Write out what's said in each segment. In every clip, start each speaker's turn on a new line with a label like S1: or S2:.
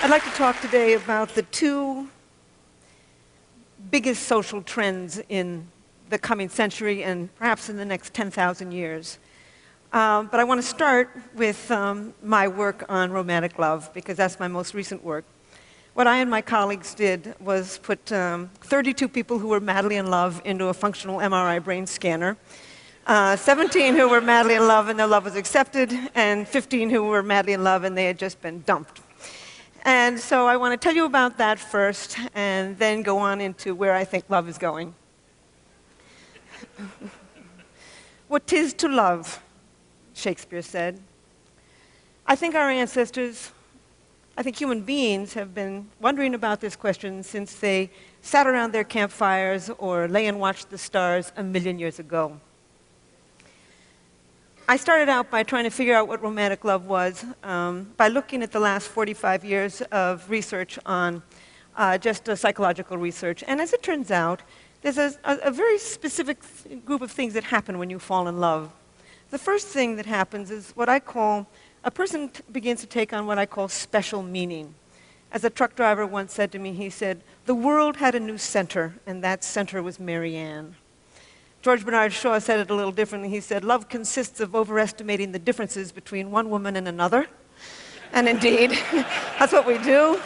S1: I'd like to talk today about the two biggest social trends in the coming century and perhaps in the next 10,000 years. But I want to start with my work on romantic love, because that's my most recent work. What I and my colleagues did was put 32 people who were madly in love into a functional MRI brain scanner, 17 who were madly in love and their love was accepted, and 15 who were madly in love and they had just been dumped. And so I want to tell you about that first, and then go on into where I think love is going. What 'tis to love, Shakespeare said. I think our ancestors, I think human beings have been wondering about this question since they sat around their campfires or lay and watched the stars 1,000,000 years ago. I started out by trying to figure out what romantic love was by looking at the last 45 years of research on just psychological research. And as it turns out, there's a very specific group of things that happen when you fall in love. The first thing that happens is what I call, a person begins to take on what I call special meaning. As a truck driver once said to me, he said, "The world had a new center, and that center was Mary Ann." George Bernard Shaw said it a little differently. He said, "Love consists of overestimating the differences between one woman and another." And indeed, that's what we do.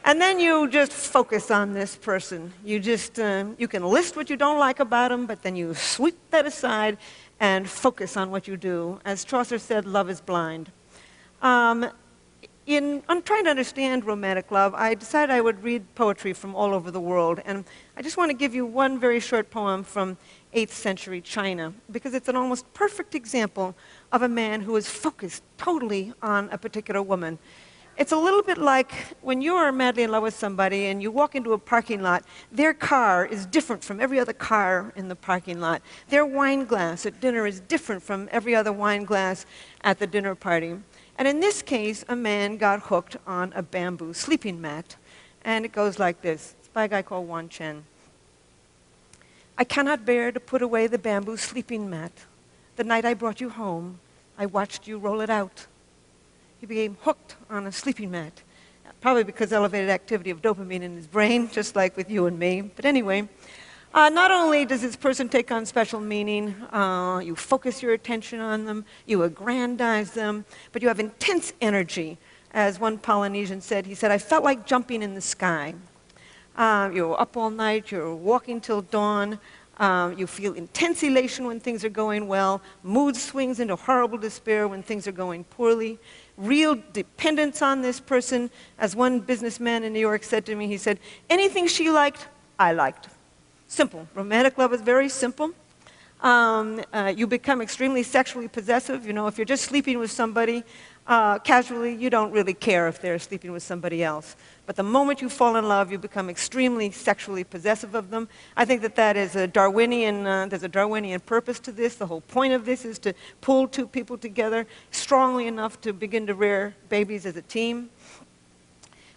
S1: And then you just focus on this person. You can list what you don't like about them, but then you sweep that aside and focus on what you do. As Chaucer said, love is blind. I'm trying to understand romantic love, I decided I would read poetry from all over the world. And I just want to give you one very short poem from 8th century China, because it's an almost perfect example of a man who is focused totally on a particular woman. It's a little bit like when you are madly in love with somebody and you walk into a parking lot, their car is different from every other car in the parking lot. Their wine glass at dinner is different from every other wine glass at the dinner party. And in this case, a man got hooked on a bamboo sleeping mat. And it goes like this. It's by a guy called Wan Chen. "I cannot bear to put away the bamboo sleeping mat. The night I brought you home, I watched you roll it out." He became hooked on a sleeping mat, probably because elevated activity of dopamine in his brain, just like with you and me. But anyway, not only does this person take on special meaning, you focus your attention on them, you aggrandize them, but you have intense energy. As one Polynesian said, he said, "I felt like jumping in the sky." You're up all night, you're walking till dawn, you feel intense elation when things are going well, mood swings into horrible despair when things are going poorly, real dependence on this person. As one businessman in New York said to me, he said, "Anything she liked, I liked." Simple. Romantic love is very simple. You become extremely sexually possessive. You know, if you're just sleeping with somebody casually, you don't really care if they're sleeping with somebody else. But the moment you fall in love, you become extremely sexually possessive of them. I think that is a Darwinian, there's a Darwinian purpose to this. The whole point of this is to pull two people together strongly enough to begin to rear babies as a team.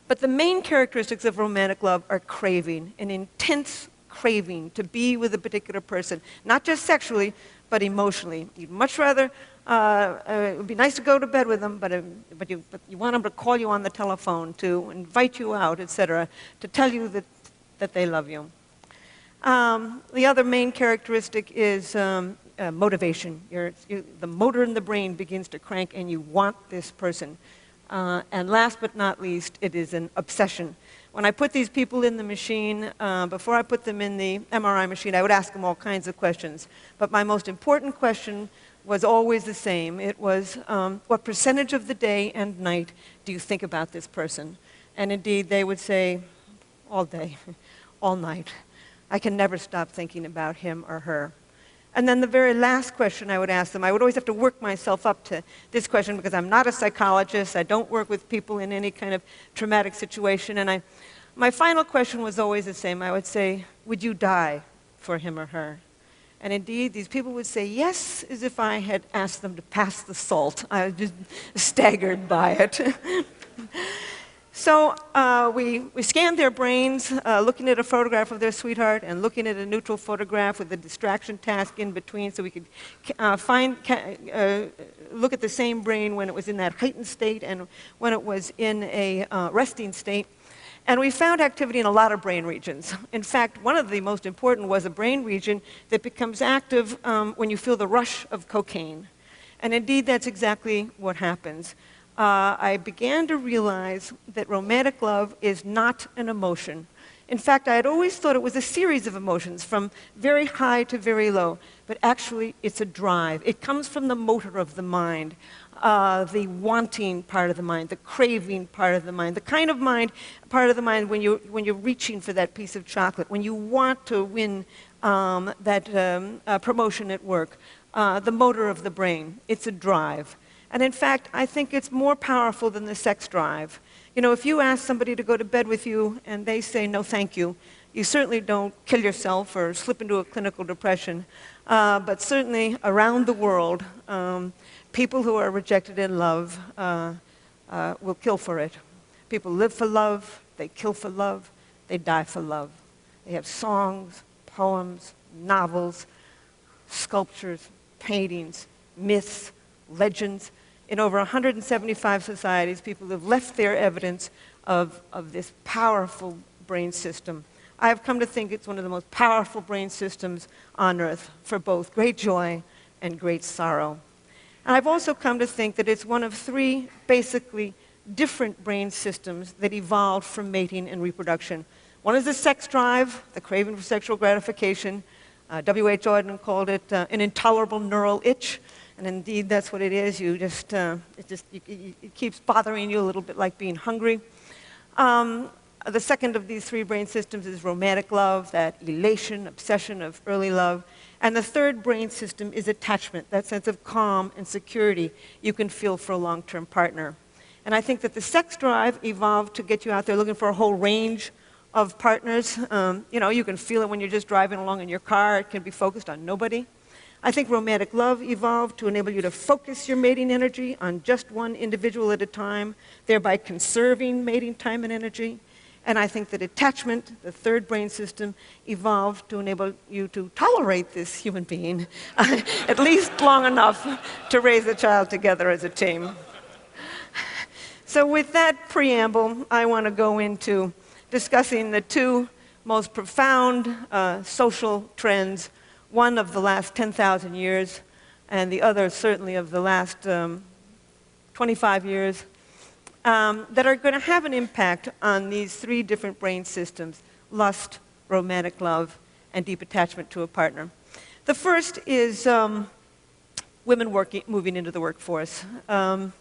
S1: But the main characteristics of romantic love are craving, an intense craving to be with a particular person, not just sexually, but emotionally. You'd much rather, it would be nice to go to bed with them, but you want them to call you on the telephone, to invite you out, etc., to tell you that they love you. The other main characteristic is motivation. The motor in the brain begins to crank and you want this person. And last but not least, it is an obsession. When I put these people in the machine, before I put them in the MRI machine, I would ask them all kinds of questions. But my most important question was always the same. It was, what percentage of the day and night do you think about this person? And indeed, they would say, all day, all night. I can never stop thinking about him or her. And then the very last question I would ask them, I would always have to work myself up to this question because I'm not a psychologist, I don't work with people in any kind of traumatic situation, and my final question was always the same. I would say, would you die for him or her? And indeed, these people would say yes, as if I had asked them to pass the salt. I was just staggered by it. So we scanned their brains, looking at a photograph of their sweetheart and looking at a neutral photograph with a distraction task in between, so we could look at the same brain when it was in that heightened state and when it was in a resting state. And we found activity in a lot of brain regions. In fact, one of the most important was a brain region that becomes active when you feel the rush of cocaine. And indeed, that's exactly what happens. I began to realize that romantic love is not an emotion. In fact, I had always thought it was a series of emotions from very high to very low, but actually it's a drive. It comes from the motor of the mind, the wanting part of the mind, the craving part of the mind, the kind of part of the mind when you're reaching for that piece of chocolate, when you want to win that promotion at work, the motor of the brain. It's a drive. And in fact, I think it's more powerful than the sex drive. You know, if you ask somebody to go to bed with you and they say no thank you, you certainly don't kill yourself or slip into a clinical depression. But certainly around the world, people who are rejected in love will kill for it. People live for love, they kill for love, they die for love. They have songs, poems, novels, sculptures, paintings, myths, legends. In over 175 societies, people have left their evidence of this powerful brain system. I have come to think it's one of the most powerful brain systems on Earth for both great joy and great sorrow. And I've also come to think that it's one of three basically different brain systems that evolved from mating and reproduction. One is the sex drive, the craving for sexual gratification. W.H. Auden called it an intolerable neural itch. And indeed, that's what it is. It keeps bothering you a little bit like being hungry. The second of these three brain systems is romantic love, that elation, obsession of early love. And the third brain system is attachment, that sense of calm and security you can feel for a long-term partner. And I think that the sex drive evolved to get you out there looking for a whole range of partners. You can feel it when you're just driving along in your car. It can be focused on nobody. I think romantic love evolved to enable you to focus your mating energy on just one individual at a time, thereby conserving mating time and energy. And I think that attachment, the third brain system, evolved to enable you to tolerate this human being at least long enough to raise a child together as a team. So with that preamble, I want to go into discussing the two most profound social trends, one of the last 10,000 years, and the other certainly of the last 25 years, that are going to have an impact on these three different brain systems: lust, romantic love, and deep attachment to a partner. The first is women moving into the workforce. I've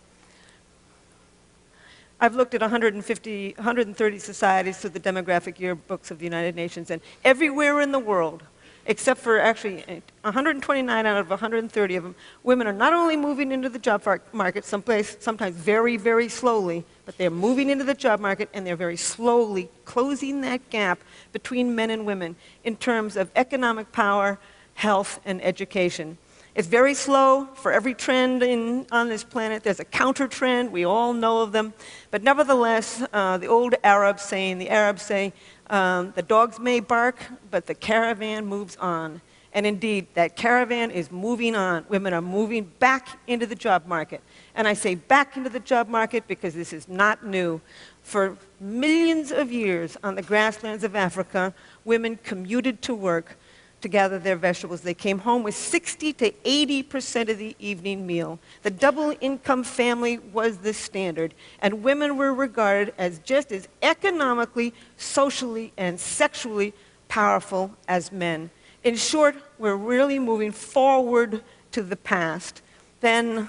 S1: looked at 130 societies through the demographic yearbooks of the United Nations, and everywhere in the world, except for actually 129 out of 130 of them, women are not only moving into the job market sometimes very, very slowly, but they're moving into the job market and they're very slowly closing that gap between men and women in terms of economic power, health, and education. It's very slow. For every trend on this planet, there's a counter trend. We all know of them. But nevertheless, the old Arabs say, the dogs may bark, but the caravan moves on. And indeed, that caravan is moving on. Women are moving back into the job market. And I say back into the job market because this is not new. For millions of years on the grasslands of Africa, women commuted to work to gather their vegetables. They came home with 60 to 80% of the evening meal. The double-income family was the standard, and women were regarded as just as economically, socially, and sexually powerful as men. In short, we're really moving forward to the past. Then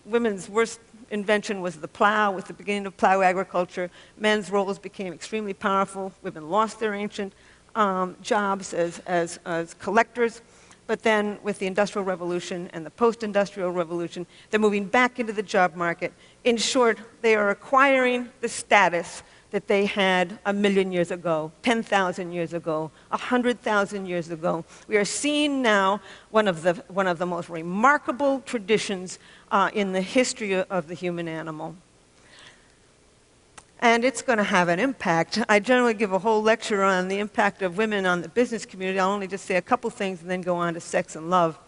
S1: women's worst invention was the plow. With the beginning of plow agriculture, men's roles became extremely powerful. Women lost their ancient jobs as collectors, but then with the Industrial Revolution and the post-industrial revolution, they're moving back into the job market. In short, they are acquiring the status that they had 1,000,000 years ago, 10,000 years ago, 100,000 years ago. We are seeing now one of the most remarkable traditions in the history of the human animal. and it's going to have an impact. I generally give a whole lecture on the impact of women on the business community. I'll only just say a couple things and then go on to sex and love.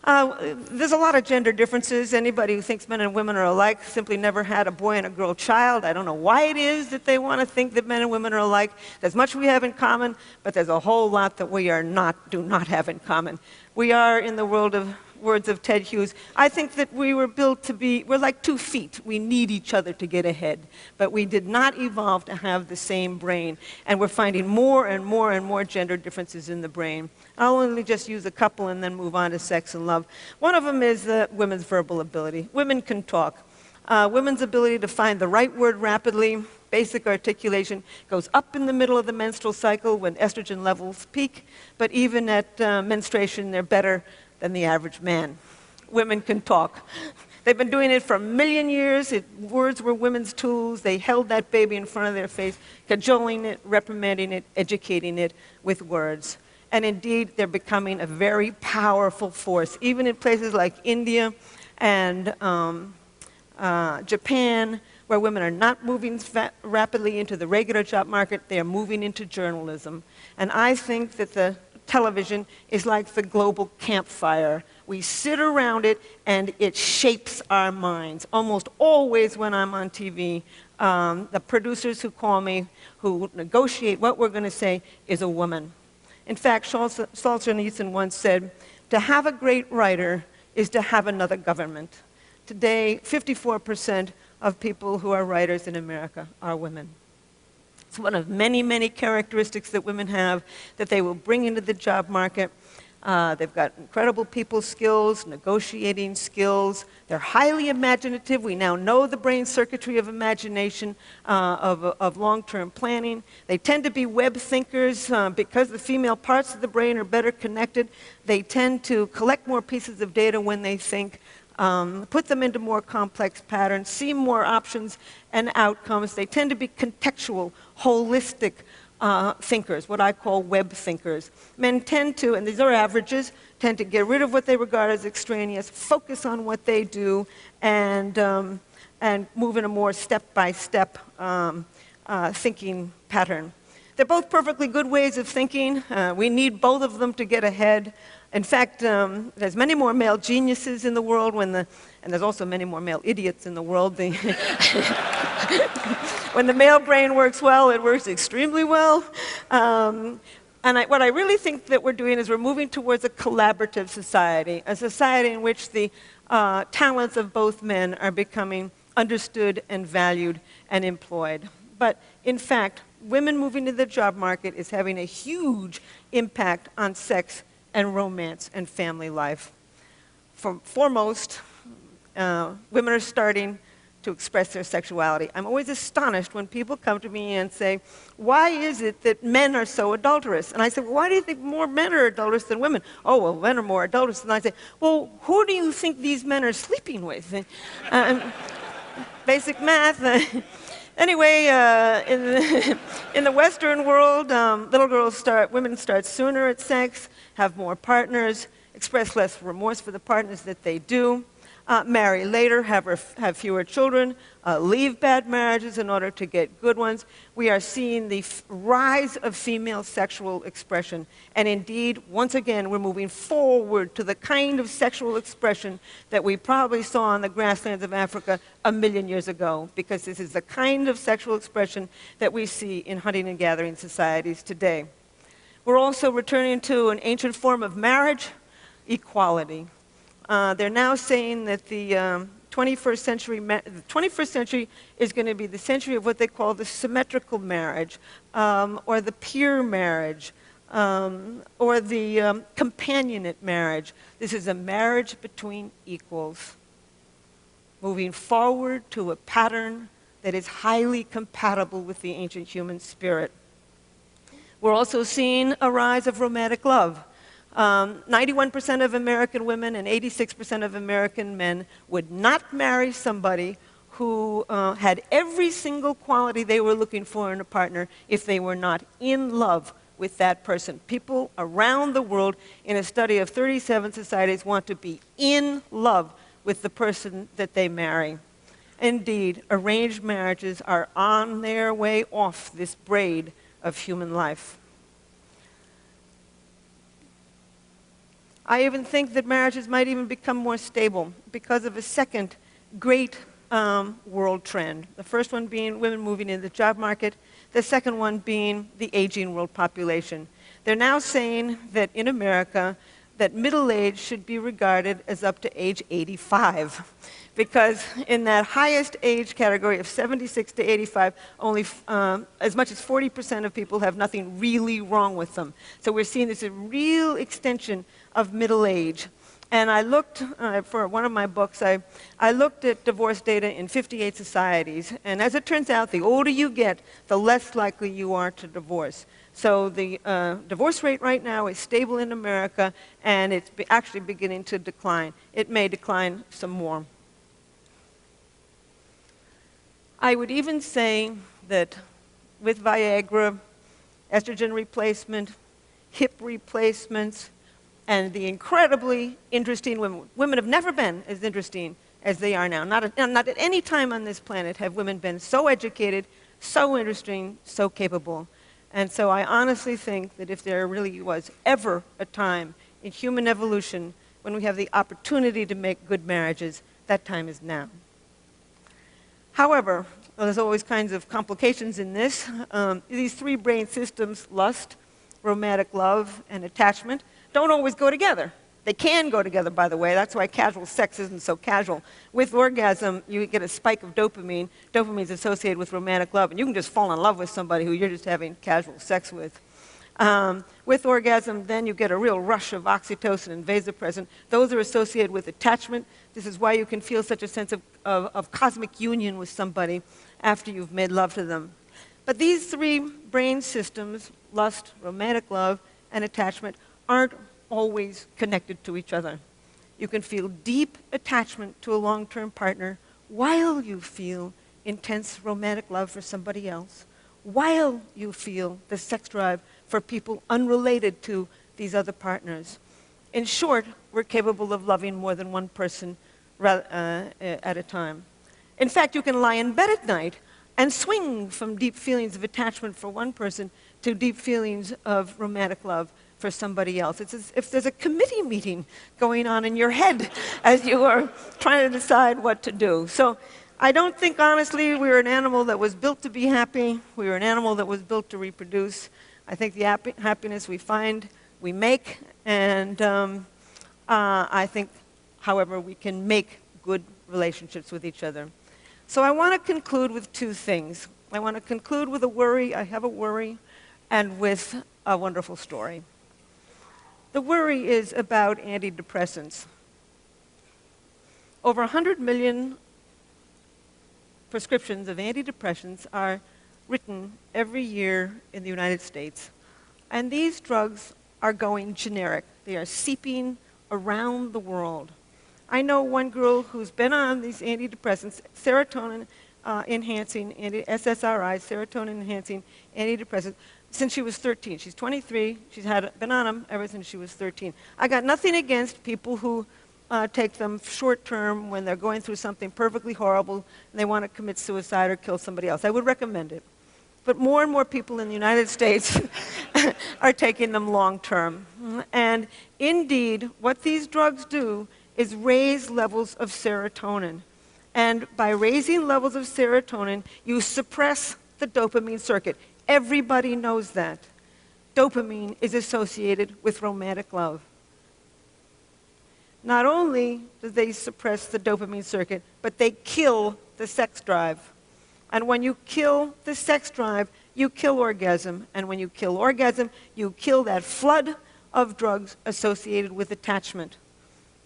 S1: There's a lot of gender differences. Anybody who thinks men and women are alike simply never had a boy and a girl child. I don't know why it is that they want to think that men and women are alike. There's much we have in common, but there's a whole lot that we do not have in common. We are, in the words of Ted Hughes, I think that we were built to be, we're like 2 feet. We need each other to get ahead. But we did not evolve to have the same brain. And we're finding more and more and more gender differences in the brain. I'll only just use a couple and then move on to sex and love. One of them is women's verbal ability. Women can talk. Women's ability to find the right word rapidly, basic articulation, goes up in the middle of the menstrual cycle when estrogen levels peak, but even at menstruation, they're better than the average man. Women can talk. They've been doing it for 1 million years. Words were women's tools. They held that baby in front of their face, cajoling it, reprimanding it, educating it with words. And indeed, they're becoming a very powerful force, even in places like India and Japan, where women are not moving rapidly into the regular job market. They are moving into journalism. And I think that the television is like the global campfire. We sit around it, and it shapes our minds. Almost always when I'm on TV, the producers who call me, who negotiate what we're going to say, is a woman. In fact, Solzhenitsyn once said, to have a great writer is to have another government. Today, 54% of people who are writers in America are women. It's one of many, many characteristics that women have that they will bring into the job market. They've got incredible people skills, negotiating skills. They're highly imaginative. We now know the brain circuitry of imagination, of long-term planning. They tend to be web thinkers because the female parts of the brain are better connected. They tend to collect more pieces of data when they think, put them into more complex patterns, see more options and outcomes. They tend to be contextual, holistic thinkers, what I call web thinkers. Men tend to, and these are averages, tend to get rid of what they regard as extraneous, focus on what they do, and move in a more step-by-step thinking pattern. They're both perfectly good ways of thinking. We need both of them to get ahead. In fact, there's many more male geniuses in the world, and there's also many more male idiots in the world. When the male brain works well, it works extremely well. What I really think that we're doing is we're moving towards a collaborative society, a society in which the talents of both men are becoming understood and valued and employed. But in fact, women moving to the job market is having a huge impact on sex and romance and family life. Foremost, women are starting to express their sexuality. I'm always astonished when people come to me and say, why is it that men are so adulterous? And I say, well, why do you think more men are adulterous than women? Oh, well, men are more adulterous. And I say, well, who do you think these men are sleeping with? Basic math. Anyway, in the Western world, women start sooner at sex, have more partners, express less remorse for the partners that they do, marry later, have fewer children, leave bad marriages in order to get good ones. We are seeing the rise of female sexual expression. And indeed, once again, we're moving forward to the kind of sexual expression that we probably saw on the grasslands of Africa 1 million years ago, because this is the kind of sexual expression that we see in hunting and gathering societies today. We're also returning to an ancient form of marriage, equality. They're now saying that the 21st century is going to be the century of what they call the symmetrical marriage, or the peer marriage, or the companionate marriage. This is a marriage between equals, moving forward to a pattern that is highly compatible with the ancient human spirit. We're also seeing a rise of romantic love. 91% of American women and 86% of American men would not marry somebody who had every single quality they were looking for in a partner if they were not in love with that person. People around the world, in a study of 37 societies, want to be in love with the person that they marry. Indeed, arranged marriages are on their way off this braid of human life. I even think that marriages might even become more stable because of a second great world trend. The first one being women moving into the job market, the second one being the aging world population. They're now saying that in America, that middle age should be regarded as up to age 85. Because in that highest age category of 76 to 85, only as much as 40% of people have nothing really wrong with them. So we're seeing this a real extension of middle age. And I looked, for one of my books, I looked at divorce data in 58 societies. And as it turns out, the older you get, the less likely you are to divorce. So the divorce rate right now is stable in America, and it's actually beginning to decline. It may decline some more. I would even say that with Viagra, estrogen replacement, hip replacements, and the incredibly interesting women. Women have never been as interesting as they are now. Not at any time on this planet have women been so educated, so interesting, so capable. And so I honestly think that if there really was ever a time in human evolution when we have the opportunity to make good marriages, that time is now. However, there's always kinds of complications in this. These three brain systems, lust, romantic love, and attachment, don't always go together. They can go together, by the way. That's why casual sex isn't so casual. With orgasm, you get a spike of dopamine. Dopamine is associated with romantic love, and you can just fall in love with somebody who you're just having casual sex with. With orgasm, then you get a real rush of oxytocin and vasopressin. Those are associated with attachment. This is why you can feel such a sense of cosmic union with somebody after you've made love to them. But these three brain systems, lust, romantic love, and attachment, aren't always connected to each other. You can feel deep attachment to a long-term partner while you feel intense romantic love for somebody else, while you feel the sex drive for people unrelated to these other partners. In short, we're capable of loving more than one person at a time. In fact, you can lie in bed at night and swing from deep feelings of attachment for one person to deep feelings of romantic love for somebody else. It's as if there's a committee meeting going on in your head as you are trying to decide what to do. So I don't think, honestly, we're an animal that was built to be happy. We were an animal that was built to reproduce. I think the happiness we find, we make. And I think, however, we can make good relationships with each other. So I want to conclude with two things. I want to conclude with a worry. I have a worry, and with a wonderful story. The worry is about antidepressants. Over 100 million prescriptions of antidepressants are written every year in the United States. And these drugs are going generic. They are seeping around the world. I know one girl who's been on these antidepressants, serotonin-enhancing, SSRIs, serotonin-enhancing antidepressants, since she was 13. She's 23. She's been on them ever since she was 13. I got nothing against people who take them short term when they're going through something perfectly horrible and they want to commit suicide or kill somebody else. I would recommend it. But more and more people in the United States are taking them long term. And indeed, what these drugs do is raise levels of serotonin. And by raising levels of serotonin, you suppress the dopamine circuit. Everybody knows that. Dopamine is associated with romantic love. Not only do they suppress the dopamine circuit, but they kill the sex drive. And when you kill the sex drive, you kill orgasm. And when you kill orgasm, you kill that flood of drugs associated with attachment.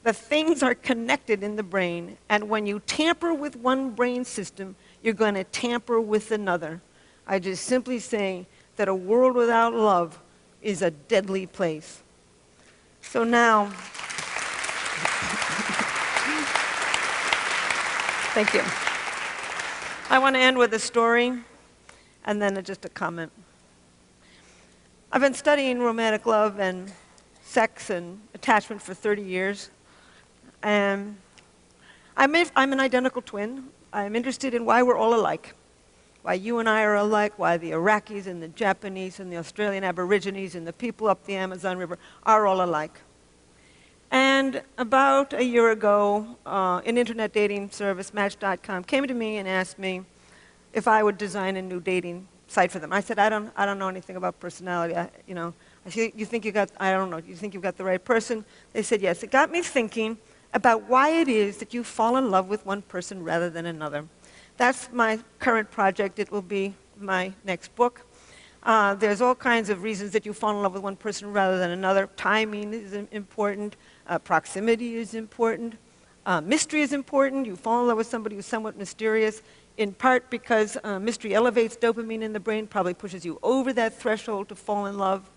S1: The things are connected in the brain, and when you tamper with one brain system, you're going to tamper with another. I just simply say that a world without love is a deadly place. So now, thank you. I want to end with a story and then just a comment. I've been studying romantic love and sex and attachment for 30 years. And I'm an identical twin. I'm interested in why we're all alike. Why you and I are alike, why the Iraqis and the Japanese and the Australian Aborigines and the people up the Amazon River are all alike. And about a year ago, an internet dating service, Match.com, came to me and asked me if I would design a new dating site for them. I said, I don't know anything about personality. I said, you think you got, I don't know, you think you've got the right person? They said, yes. It got me thinking about why it is that you fall in love with one person rather than another. That's my current project. It will be my next book. There's all kinds of reasons that you fall in love with one person rather than another. Timing is important. Proximity is important. Mystery is important. You fall in love with somebody who's somewhat mysterious, in part because mystery elevates dopamine in the brain, probably pushes you over that threshold to fall in love.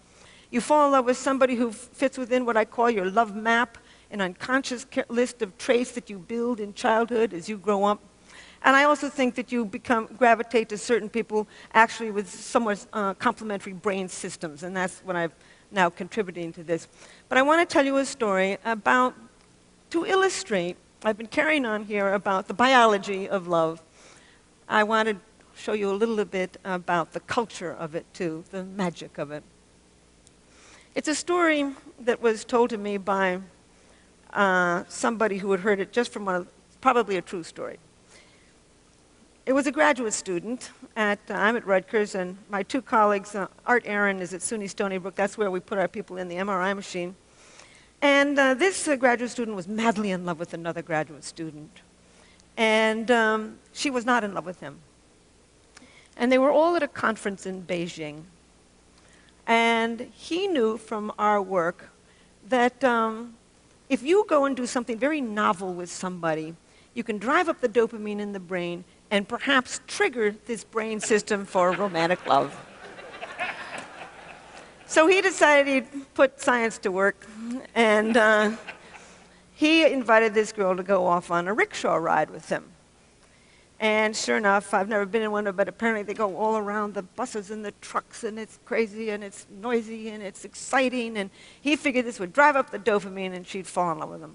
S1: You fall in love with somebody who fits within what I call your love map, an unconscious list of traits that you build in childhood as you grow up. And I also think that you gravitate to certain people actually with somewhat complementary brain systems, and that's what I've now contributing to this. But I want to tell you a story to illustrate, I've been carrying on here about the biology of love. I want to show you a little bit about the culture of it too, the magic of it. It's a story that was told to me by somebody who had heard it just from probably a true story. It was a graduate student I'm at Rutgers, and my two colleagues, Art Aaron is at SUNY Stony Brook. That's where we put our people in the MRI machine. And this graduate student was madly in love with another graduate student. And she was not in love with him. And they were all at a conference in Beijing. And he knew from our work that if you go and do something very novel with somebody, you can drive up the dopamine in the brain and perhaps trigger this brain system for romantic love. So he decided he'd put science to work, and he invited this girl to go off on a rickshaw ride with him. And sure enough, I've never been in one, but apparently they go all around the buses and the trucks, and it's crazy, and it's noisy, and it's exciting, and he figured this would drive up the dopamine, and she'd fall in love with him.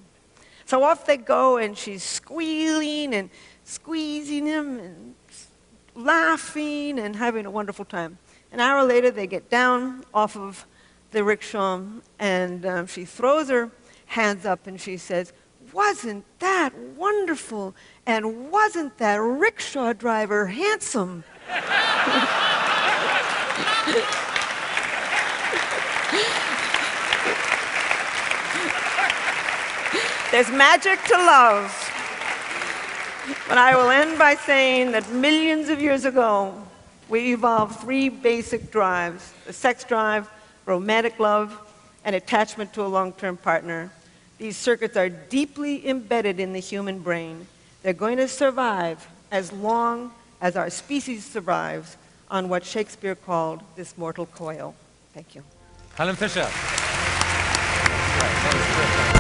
S1: So off they go, and she's squealing and squeezing him and laughing and having a wonderful time. An hour later, they get down off of the rickshaw, and she throws her hands up and she says, "Wasn't that wonderful? And wasn't that rickshaw driver handsome?" There's magic to love. But I will end by saying that millions of years ago, we evolved three basic drives: the sex drive, romantic love, and attachment to a long-term partner. These circuits are deeply embedded in the human brain. They're going to survive as long as our species survives on what Shakespeare called this mortal coil. Thank you.
S2: Helen Fisher. Right,